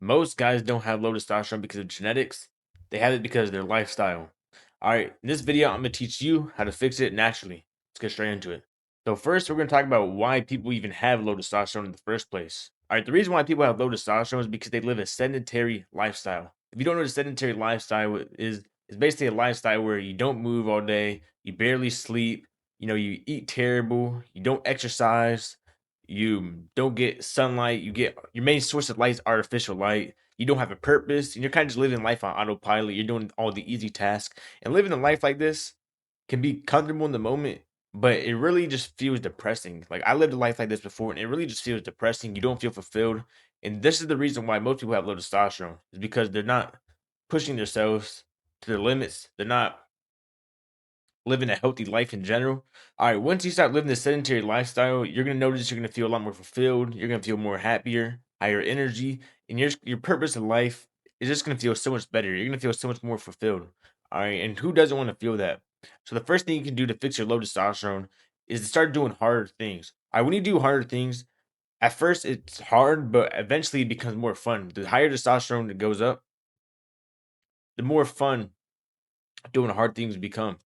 Most guys don't have low testosterone because of genetics. They have it because of their lifestyle. All right, in this video, I'm gonna teach you how to fix it naturally. Let's get straight into it. So first, we're gonna talk about why people even have low testosterone in the first place. All right, the reason why people have low testosterone is because they live a sedentary lifestyle. If you don't know what a sedentary lifestyle is, it's basically a lifestyle where you don't move all day, you barely sleep, you eat terrible, you don't exercise, you don't get sunlight, you get your main source of light is artificial light. You don't have a purpose, and you're kind of just living life on autopilot. You're doing all the easy tasks. And living a life like this can be comfortable in the moment, but it really just feels depressing. Like I lived a life like this before, and it really just feels depressing. You don't feel fulfilled. And this is the reason why most people have low testosterone, is because they're not pushing themselves to their limits. They're not living a healthy life in general. All right, once you start living this sedentary lifestyle, you're gonna notice you're gonna feel a lot more fulfilled. You're gonna feel more happier, higher energy, and your purpose in life is just gonna feel so much better. You're gonna feel so much more fulfilled. All right, and who doesn't want to feel that? So the first thing you can do to fix your low testosterone is to start doing harder things. All right, when you do harder things, at first it's hard, but eventually it becomes more fun. The higher testosterone that goes up, the more fun doing hard things become.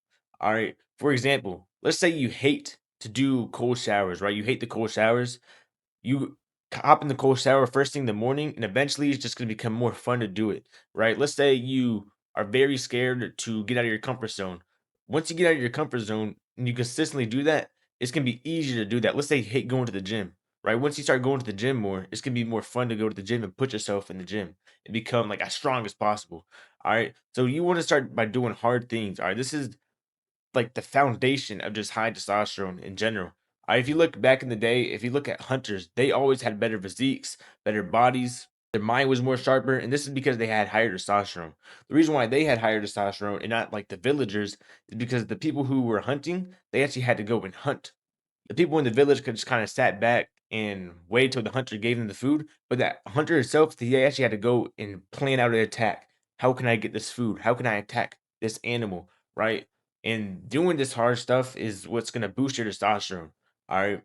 All right. For example, let's say you hate to do cold showers, right? You hate the cold showers. You hop in the cold shower first thing in the morning, and eventually it's just going to become more fun to do it, right? Let's say you are very scared to get out of your comfort zone. Once you get out of your comfort zone and you consistently do that, it's going to be easier to do that. Let's say you hate going to the gym, right? Once you start going to the gym more, it's going to be more fun to go to the gym and put yourself in the gym and become like as strong as possible. All right. So you want to start by doing hard things. All right. This is like the foundation of just high testosterone in general. If you look back in the day, if you look at hunters, they always had better physiques, better bodies. Their mind was more sharper, and this is because they had higher testosterone. The reason why they had higher testosterone and not like the villagers is because the people who were hunting, they actually had to go and hunt. The people in the village could just kind of sat back and wait till the hunter gave them the food. But that hunter itself, he actually had to go and plan out an attack. How can I get this food? How can I attack this animal? Right? And doing this hard stuff is what's gonna boost your testosterone. All right.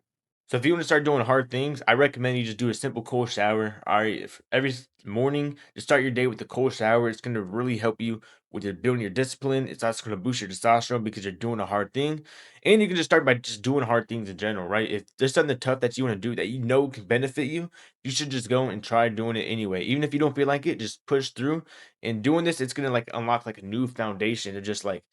So if you want to start doing hard things, I recommend you just do a simple cold shower. All right. If every morning, just start your day with a cold shower. It's gonna really help you with your building your discipline. It's also gonna boost your testosterone because you're doing a hard thing. And you can just start by just doing hard things in general, right? If there's something tough that you want to do that you know can benefit you, you should just go and try doing it anyway. Even if you don't feel like it, just push through. And doing this, it's gonna like unlock like a new foundation of just like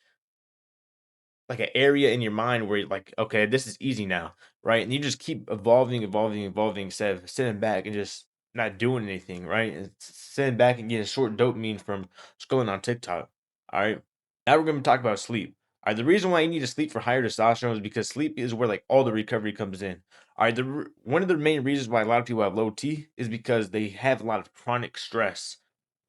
an area in your mind where you're like, okay, this is easy now, right? And you just keep evolving, evolving, evolving instead of sitting back and just not doing anything, right? And sitting back and getting short dopamine from scrolling on TikTok. All right. Now we're going to talk about sleep. All right. The reason why you need to sleep for higher testosterone is because sleep is where like all the recovery comes in. All right. One of the main reasons why a lot of people have low T is because they have a lot of chronic stress.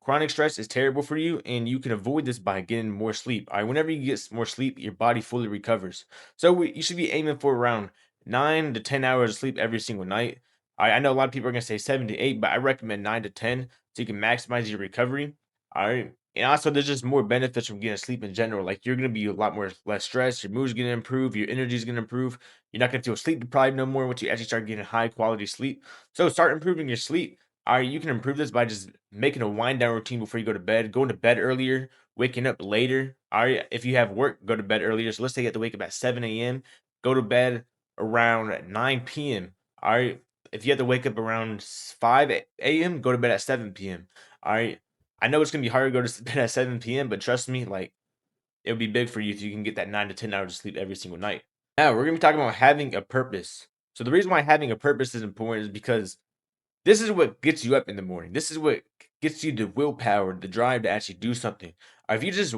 Chronic stress is terrible for you, and you can avoid this by getting more sleep. All right, whenever you get more sleep, your body fully recovers. So you should be aiming for around 9 to 10 hours of sleep every single night. I know a lot of people are gonna say 7 to 8, but I recommend 9 to 10 so you can maximize your recovery. All right, and also there's just more benefits from getting sleep in general. Like you're gonna be a lot more less stressed. Your mood's gonna improve. Your energy's gonna improve. You're not gonna feel sleep deprived no more once you actually start getting high quality sleep. So start improving your sleep. You can improve this by just making a wind down routine before you go to bed, going to bed earlier, waking up later. If you have work, go to bed earlier. So let's say you have to wake up at 7 a.m., go to bed around 9 p.m. All right. If you have to wake up around 5 a.m., go to bed at 7 p.m. All right. I know it's gonna be hard to go to bed at 7 p.m., but trust me, like it'll be big for you if you can get that 9 to 10 hours of sleep every single night. Now we're gonna be talking about having a purpose. So the reason why having a purpose is important is because this is what gets you up in the morning. This is what gets you the willpower, the drive to actually do something. If you just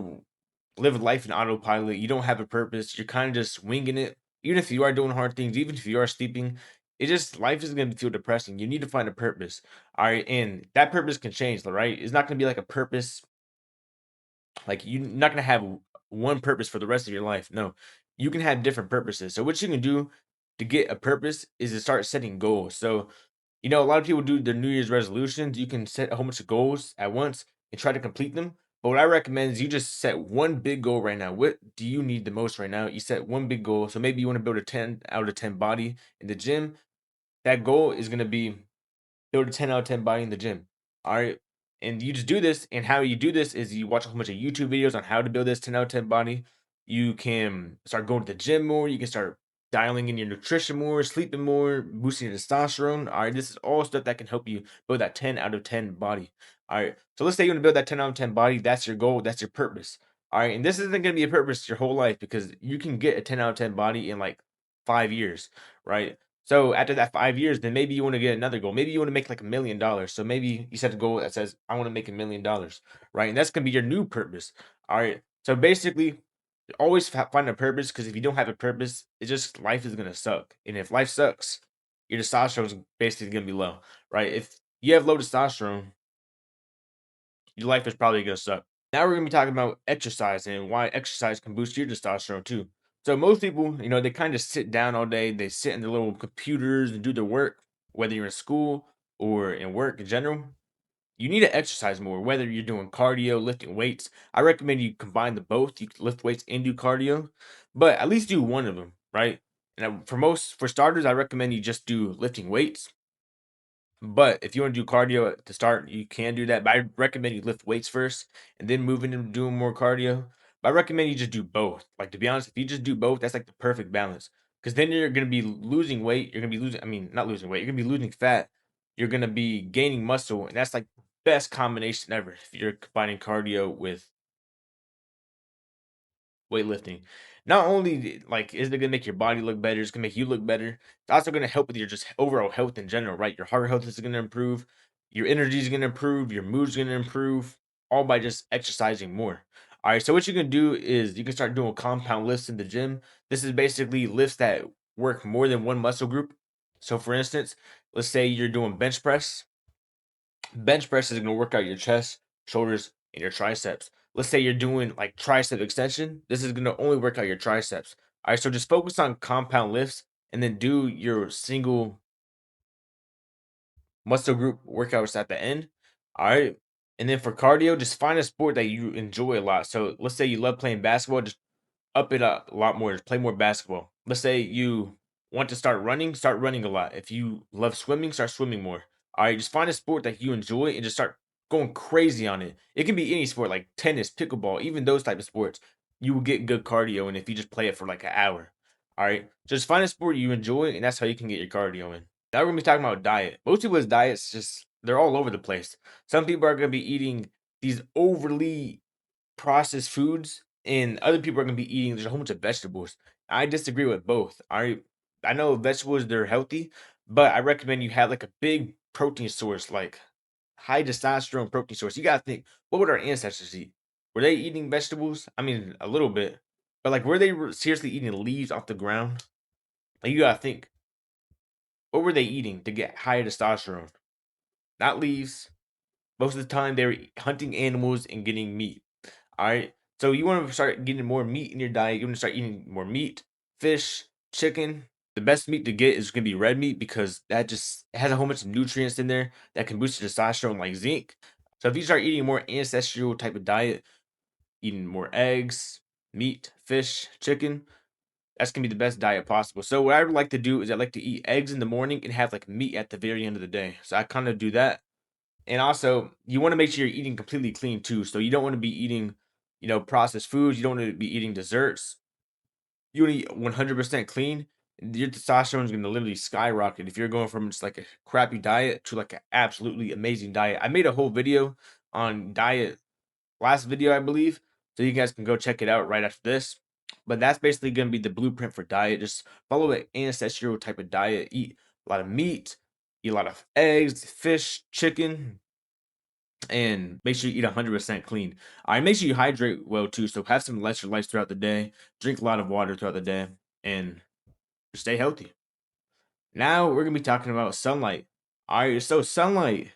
live life in autopilot, you don't have a purpose, you're kind of just winging it. Even if you are doing hard things, even if you are sleeping, it just life is going to feel depressing. You need to find a purpose. All right. And that purpose can change, right? It's not going to be like a purpose like you're not gonna have one purpose for the rest of your life. No, you can have different purposes. So what you can do to get a purpose is to start setting goals. So a lot of people do their New Year's resolutions. You can set a whole bunch of goals at once and try to complete them. But what I recommend is you just set one big goal right now. What do you need the most right now? You set one big goal. So maybe you want to build a 10 out of 10 body in the gym. That goal is going to be build a 10 out of 10 body in the gym. All right. And you just do this. And how you do this is you watch a whole bunch of YouTube videos on how to build this 10 out of 10 body. You can start going to the gym more. You can start dialing in your nutrition more, sleeping more, boosting your testosterone. All right. This is all stuff that can help you build that 10 out of 10 body. All right. So let's say you want to build that 10 out of 10 body. That's your goal. That's your purpose. All right. And this isn't going to be a purpose your whole life because you can get a 10 out of 10 body in like 5 years. Right. So after that 5 years, then maybe you want to get another goal. Maybe you want to make like $1 million. So maybe you set a goal that says, I want to make $1 million, right? And that's gonna be your new purpose. All right. So basically, always find a purpose because if you don't have a purpose, it's just life is gonna suck. And if life sucks, your testosterone is basically gonna be low, right? If you have low testosterone, your life is probably gonna suck. Now we're gonna be talking about exercise and why exercise can boost your testosterone too. So most people, they kind of sit down all day. They sit in their little computers and do their work, whether you're in school or in work in general. You need to exercise more, whether you're doing cardio, lifting weights. I recommend you combine the both. You can lift weights and do cardio, but at least do one of them, right? And for starters, I recommend you just do lifting weights. But if you want to do cardio to start, you can do that. But I recommend you lift weights first and then move into doing more cardio. But I recommend you just do both. Like, to be honest, if you just do both, that's like the perfect balance. Because then you're gonna be losing weight. You're gonna be losing, I mean, not losing weight, you're gonna be losing fat. You're gonna be gaining muscle, and that's like the best combination ever if you're combining cardio with weightlifting. Not only like is it gonna make your body look better, it's gonna make you look better. It's also gonna help with your just overall health in general, right? Your heart health is gonna improve, your energy is gonna improve, your mood's gonna improve, all by just exercising more. All right, so what you can do is you can start doing compound lifts in the gym. This is basically lifts that work more than one muscle group. So, for instance, let's say you're doing bench press. Bench press is going to work out your chest, shoulders, and your triceps. Let's say you're doing like tricep extension. This is going to only work out your triceps. All right, so just focus on compound lifts and then do your single muscle group workouts at the end. All right. And then for cardio, just find a sport that you enjoy a lot. So let's say you love playing basketball, just up it up a lot more, just play more basketball. Let's say you want to start running a lot. If you love swimming, start swimming more. All right, just find a sport that you enjoy and just start going crazy on it. It can be any sport like tennis, pickleball, even those type of sports. You will get good cardio and if you just play it for like an hour. All right, just find a sport you enjoy and that's how you can get your cardio in. Now we're gonna be talking about diet. Most people's diets just they're all over the place. Some people are gonna be eating these overly processed foods, and other people are gonna be eating there's a whole bunch of vegetables. I disagree with both. I know vegetables they're healthy, but I recommend you have like a big protein source, like high testosterone protein source. You gotta think, what would our ancestors eat? Were they eating vegetables? I mean, a little bit, but like, were they seriously eating leaves off the ground? Like, you gotta think, what were they eating to get higher testosterone? Not leaves. Most of the time, they were hunting animals and getting meat. All right. So you want to start getting more meat in your diet. You want to start eating more meat, fish, chicken. The best meat to get is going to be red meat because that just has a whole bunch of nutrients in there that can boost your testosterone like zinc. So if you start eating more ancestral type of diet, eating more eggs, meat, fish, chicken, that's gonna be the best diet possible. So what I would like to do is I like to eat eggs in the morning and have like meat at the very end of the day. So I kind of do that. And also, you want to make sure you're eating completely clean too. So you don't want to be eating, processed foods. You don't want to be eating desserts. You want to eat 100% clean. Your testosterone is going to literally skyrocket if you're going from just like a crappy diet to like an absolutely amazing diet. I made a whole video on diet last video, I believe. So you guys can go check it out right after this. But that's basically going to be the blueprint for diet. Just follow an ancestral type of diet. Eat a lot of meat, eat a lot of eggs, fish, chicken, and make sure you eat 100% clean. All right, make sure you hydrate well too. So have some electrolytes throughout the day, drink a lot of water throughout the day, and stay healthy. Now we're gonna be talking about sunlight. All right, so sunlight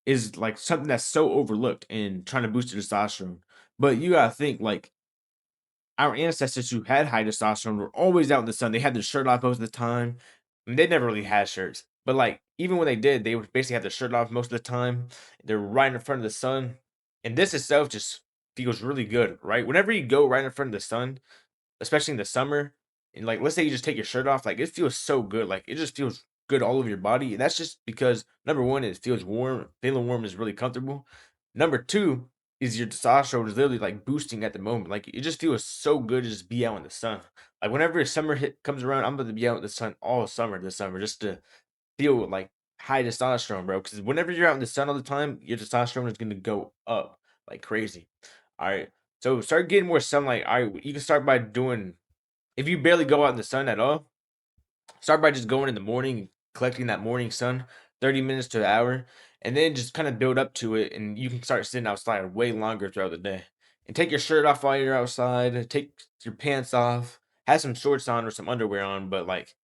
is like something that's so overlooked in trying to boost your testosterone. But you gotta think like our ancestors who had high testosterone were always out in the sun. They had their shirt off most of the time. I mean, they never really had shirts, but like even when they did, they would basically have their shirt off most of the time. They're right in front of the sun, and this itself just feels really good, right? Whenever you go right in front of the sun, especially in the summer, and like let's say you just take your shirt off, like it feels so good. Like it just feels good all over your body. And that's just because number one, it feels warm. Feeling warm is really comfortable. Number two is your testosterone is literally like boosting at the moment. Like it just feels so good to just be out in the sun. Like whenever summer hit comes around, I'm going to be out in the sun all summer this summer just to feel like high testosterone, bro. Because whenever you're out in the sun all the time, your testosterone is going to go up like crazy. All right. So start getting more sunlight. All right. You can start by doing, if you barely go out in the sun at all, start by just going in the morning, collecting that morning sun, 30 minutes to an hour, and then just kind of build up to it. And you can start sitting outside way longer throughout the day. And take your shirt off while you're outside, take your pants off, have some shorts on or some underwear on, but like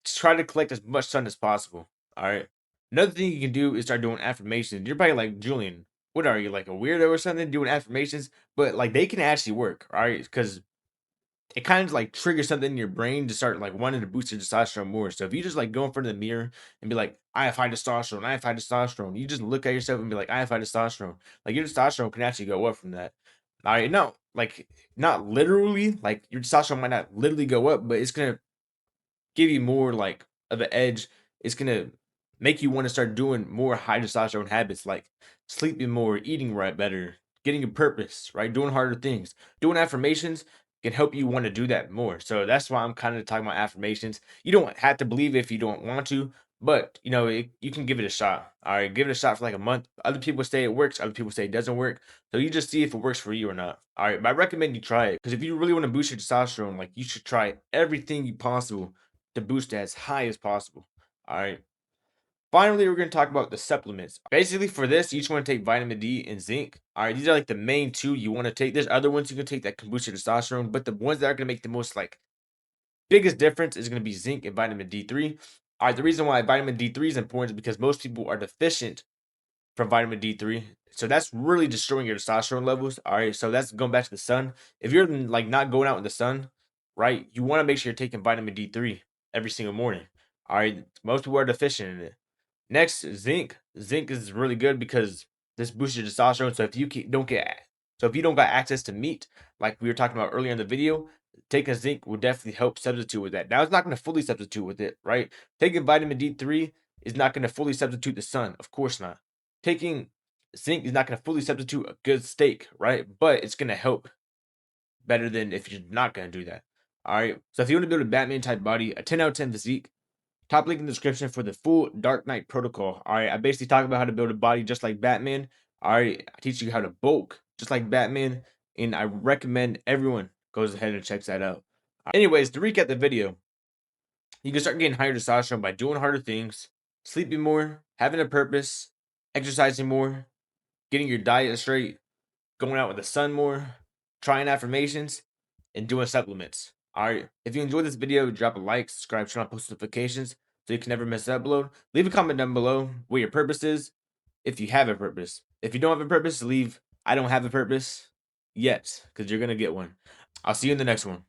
just try to collect as much sun as possible. All right. Another thing you can do is start doing affirmations. You're probably like, Julian, what are you, like a weirdo or something doing affirmations? But like they can actually work, all right? Because it kind of like triggers something in your brain to start like wanting to boost your testosterone more. So if you just like go in front of the mirror and be like, I have high testosterone, I have high testosterone, you just look at yourself and be like, I have high testosterone. Like your testosterone can actually go up from that. All right, no, like not literally, like your testosterone might not literally go up, but it's gonna give you more like of an edge. It's gonna make you want to start doing more high testosterone habits like sleeping more, eating right better, getting a purpose, right? Doing harder things. Doing affirmations can help you want to do that more. So that's why I'm kind of talking about affirmations. You don't have to believe it if you don't want to, but you can give it a shot. All right, give it a shot for like a month. Other people say it works, other people say it doesn't work. So you just see if it works for you or not. All right, but I recommend you try it because if you really want to boost your testosterone, like you should try everything you possible to boost it as high as possible. All right. Finally, we're going to talk about the supplements. Basically, for this, you just want to take vitamin D and zinc. All right, these are like the main two you want to take. There's other ones you can take that can boost your testosterone, but the ones that are going to make the most like biggest difference is going to be zinc and vitamin D3. All right, the reason why vitamin D3 is important is because most people are deficient from vitamin D3. So that's really destroying your testosterone levels. All right. So that's going back to the sun. If you're like not going out in the sun, right, you want to make sure you're taking vitamin D3 every single morning. All right. Most people are deficient in it. Next, zinc. Zinc is really good because this boosts your testosterone. So if you don't get, so if you don't got access to meat, like we were talking about earlier in the video, taking zinc will definitely help substitute with that. Now it's not going to fully substitute with it, right? Taking vitamin D3 is not going to fully substitute the sun, of course not. Taking zinc is not going to fully substitute a good steak, right? But it's going to help better than if you're not going to do that. All right. So if you want to build a Batman type body, a 10 out of 10 physique, top link in the description for the full Dark Knight protocol. All right. I basically talk about how to build a body just like Batman. All right. I teach you how to bulk just like Batman. And I recommend everyone goes ahead and checks that out. Anyways, to recap the video, you can start getting higher testosterone by doing harder things, sleeping more, having a purpose, exercising more, getting your diet straight, going out with the sun more, trying affirmations, and doing supplements. All right. If you enjoyed this video, drop a like, subscribe, turn on post notifications so you can never miss an upload. Leave a comment down below what your purpose is, if you have a purpose. If you don't have a purpose, leave I don't have a purpose yet, because you're gonna get one. I'll see you in the next one.